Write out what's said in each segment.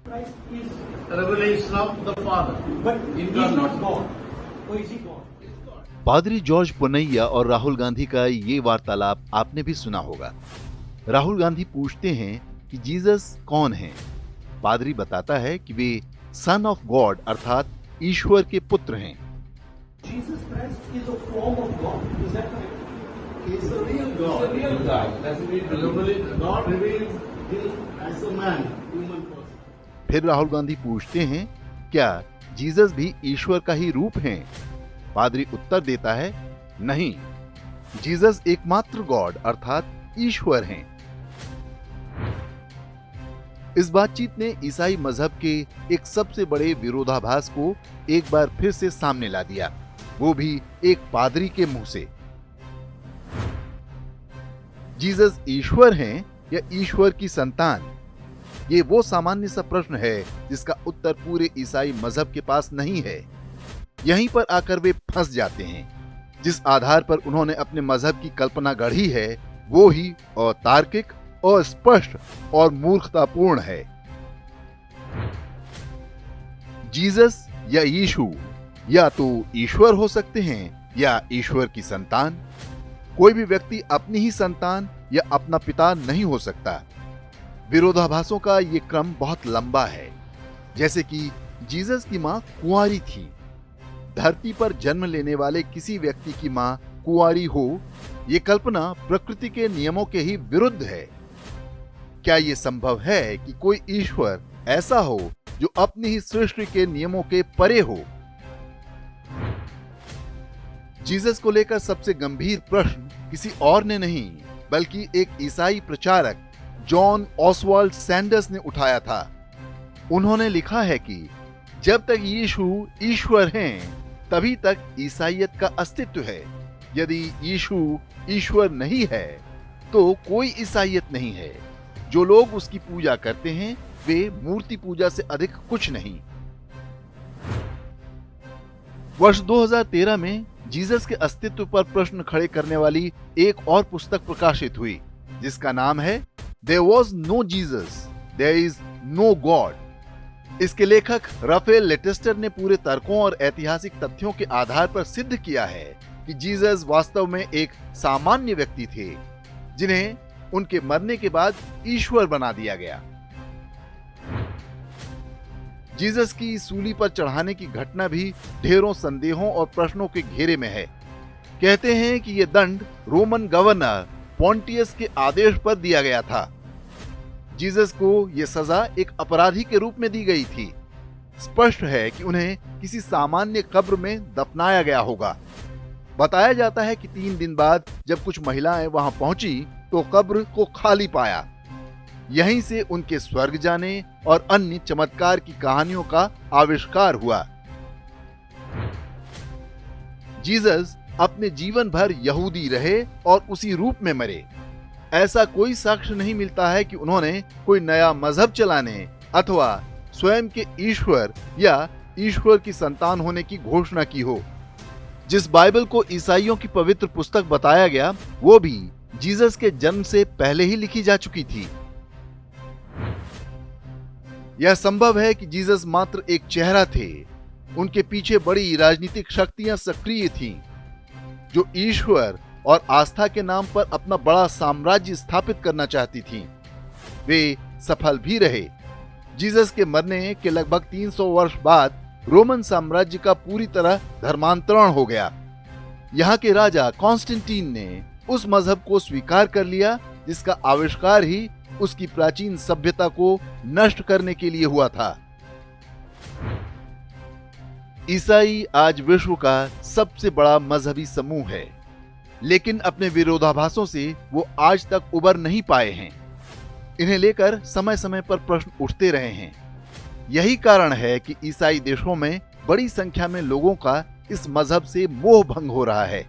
Christ is revelation of the Father, but he is not God. Or is he God? पादरी George पुनैया और राहुल गांधी का ये वार्तालाप आपने भी सुना होगा। राहुल गांधी पूछते हैं कि जीसस कौन हैं? पादरी बताता है कि वे सन ऑफ गॉड अर्थात ईश्वर के पुत्र हैं। Jesus Christ is a form of God. Is that correct? He is the real God. He's the real God. That's God revealed him as a man, human person. फिर राहुल गांधी पूछते हैं, क्या Jesus भी ईश्वर का ही रूप हैं? पादरी उत्तर देता है, नहीं, जीसस एकमात्र गॉड अर्थात ईश्वर हैं। इस बातचीत ने ईसाई मजहब के एक सबसे बड़े विरोधाभास को एक बार फिर से सामने ला दिया, वो भी एक पादरी के मुंह से। जीसस ईश्वर हैं या ईश्वर की संतान? ये वो सामान्य सा प्रश्न है जिसका उत्तर पूरे ईसाई मजहब के पास नहीं है। यहीं पर आकर वे फंस जाते हैं। जिस आधार पर उन्होंने अपने मजहब की कल्पना गढ़ी है वो ही अतार्किक, अस्पष्ट और मूर्खतापूर्ण है। जीसस या यीशु या तो ईश्वर हो सकते हैं या ईश्वर की संतान। कोई भी व्यक्ति अपनी ही संतान या अपना पिता नहीं हो सकता। विरोधाभासों का ये क्रम बहुत लंबा है। जैसे कि जीसस की मां कुंवारी थी। धरती पर जन्म लेने वाले किसी व्यक्ति की मां कुंवारी हो, ये कल्पना प्रकृति के नियमों के ही विरुद्ध है। क्या ये संभव है कि कोई ईश्वर ऐसा हो जो अपनी ही सृष्टि के नियमों के परे हो? जीसस को लेकर सबसे गंभीर प्रश्न किसी और ने नहीं बल्कि एक ईसाई प्रचारक जॉन ऑसवाल्ड सैंडर्स ने उठाया था। उन्होंने लिखा है कि जब तक यीशु ईश्वर हैं, तभी तक ईसाईयत का अस्तित्व है। यदि यीशु ईश्वर नहीं है तो कोई ईसाईयत नहीं है। जो लोग उसकी पूजा करते हैं वे मूर्ति पूजा से अधिक कुछ नहीं। वर्ष 2013 में जीसस के अस्तित्व पर प्रश्न खड़े करने वाली एक और पुस्तक प्रकाशित हुई जिसका नाम है There was no Jesus, there is no God। इसके लेखक राफेल लेटेस्टर ने पूरे तर्कों और ऐतिहासिक तथ्यों के आधार पर सिद्ध किया है कि जीसस वास्तव में एक सामान्य व्यक्ति थे जिन्हें उनके मरने के बाद ईश्वर बना दिया गया। जीसस की सूली पर चढ़ाने की घटना भी ढेरों संदेहों और प्रश्नों के घेरे में है। कहते हैं कि यह दंड रोमन गवर्नर पॉन्टियस के आदेश पर दिया गया था। जीसस को यह सजा एक अपराधी के रूप में दी गई थी। स्पष्ट है कि उन्हें किसी सामान्य कब्र में दफनाया गया होगा। बताया जाता है कि 3 दिन बाद जब कुछ महिलाएं वहां पहुंची तो कब्र को खाली पाया। यहीं से उनके स्वर्ग जाने और अन्य चमत्कार की कहानियों का आविष्कार हुआ। जीसस अपने जीवन भर यहूदी रहे और उसी रूप में मरे। ऐसा कोई साक्ष्य नहीं मिलता है कि उन्होंने कोई नया मजहब चलाने अथवा स्वयं के ईश्वर या ईश्वर की संतान होने की घोषणा की हो। जिस बाइबल को ईसाइयों की पवित्र पुस्तक बताया गया वो भी जीसस के जन्म से पहले ही लिखी जा चुकी थी। यह संभव है कि जीसस मात्र एक चेहरा थे। उनके पीछे बड़ी राजनीतिक शक्तियां सक्रिय थीं जो ईश्वर और आस्था के नाम पर अपना बड़ा साम्राज्य स्थापित करना चाहती थीं। वे सफल भी रहे। जीसस के मरने के लगभग 300 वर्ष बाद रोमन साम्राज्य का पूरी तरह धर्मांतरण हो गया। यहाँ के राजा कॉन्स्टेंटीन ने उस मजहब को स्वीकार कर लिया जिसका आविष्कार ही उसकी प्राचीन सभ्यता को नष्ट करने के लिए हुआ था। ईसाई आज विश्व का सबसे बड़ा मजहबी समूह है, लेकिन अपने विरोधाभासों से वो आज तक उबर नहीं पाए हैं। इन्हें लेकर समय समय पर प्रश्न उठते रहे हैं। यही कारण है कि ईसाई देशों में बड़ी संख्या में लोगों का इस मजहब से मोह भंग हो रहा है।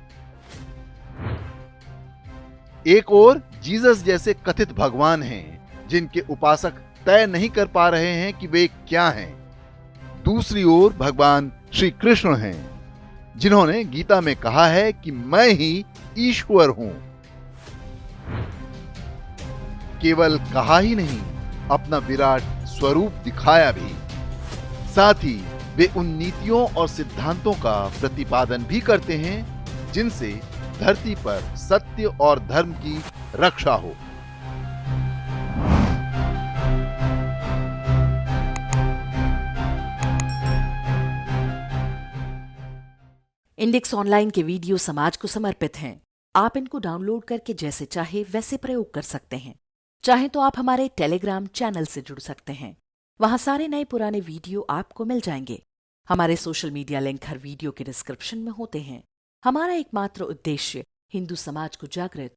एक ओर जीसस जैसे कथित भगवान हैं जिनके उपासक तय नहीं कर पा रहे हैं कि वे क्या हैं। दूसरी ओर भगवान श्री कृष्ण हैं जिन्होंने गीता में कहा है कि मैं ही ईश्वर हूं। केवल कहा ही नहीं, अपना विराट स्वरूप दिखाया भी। साथ ही वे उन नीतियों और सिद्धांतों का प्रतिपादन भी करते हैं जिनसे धरती पर सत्य और धर्म की रक्षा हो। इंडेक्स ऑनलाइन के वीडियो समाज को समर्पित हैं। आप इनको डाउनलोड करके जैसे चाहे वैसे प्रयोग कर सकते हैं। चाहे तो आप हमारे टेलीग्राम चैनल से जुड़ सकते हैं। वहां सारे नए पुराने वीडियो आपको मिल जाएंगे। हमारे सोशल मीडिया लिंक हर वीडियो के डिस्क्रिप्शन में होते हैं। हमारा एकमात्र उद्देश्य हिंदू समाज को जागृत